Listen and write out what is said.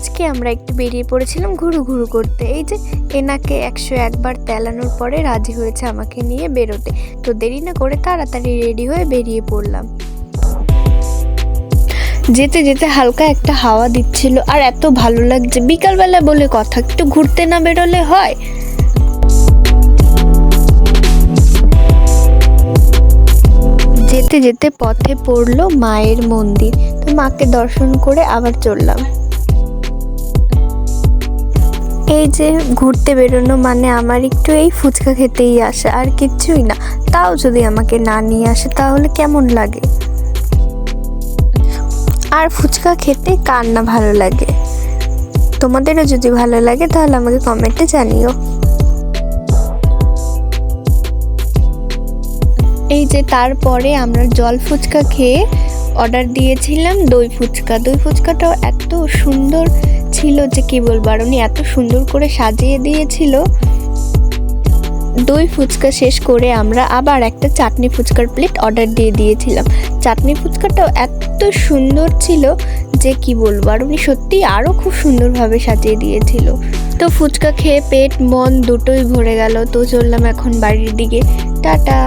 আজকে আমরা একটু বেরিয়ে পড়েছিলাম ঘুরু ঘুরু করতে। এই যে এনাকে 101 বার তেলানোর পরে রাজি হয়েছে আমাকে নিয়ে বেরোতে। তো দেরি না করে তাড়াতাড়ি রেডি হয়ে বেরিয়ে পড়লাম। যেতে যেতে হালকা একটা হাওয়া দিচ্ছিল আর এত ভালো লাগছে। বিকালবেলা বলে কথা, একটু ঘুরতে না বেরোলে হয়? যেতে যেতে পথে পড়লো মায়ের মন্দির। তো মাকে দর্শন করে আবার চললাম। এই যে ঘুরতে বেরোনো মানে আমার একটু এই ফুচকা খেতেই আসে, আর কিচ্ছুই না। তাও যদি আমাকে না নিয়ে আসে তাহলে কেমন লাগে? আর ফুচকা খেতে কার না ভালো লাগে? তোমাদেরও যদি ভালো লাগে তাহলে আমাকে কমেন্টে জানিও। এই যে তারপরে আমরা জল ফুচকা খেয়ে অর্ডার দিয়েছিলাম দই ফুচকা। দই ফুচকাটাও এত সুন্দর ছিল যে কি বলবো, আর উনি এত সুন্দর করে সাজিয়ে দিয়েছিল। দই ফুচকা শেষ করে আমরা আবার একটা চাটনি ফুচকার প্লেট অর্ডার দিয়ে দিয়েছিলাম। চাটনি ফুচকাটাও এত সুন্দর ছিল যে কি বলবো, আর উনি সত্যি আরও খুব সুন্দরভাবে সাজিয়ে দিয়েছিল। তো ফুচকা খেয়ে পেট মন দুটোই ভরে গেল। তো চললাম এখন বাড়ির দিকে। টাটা।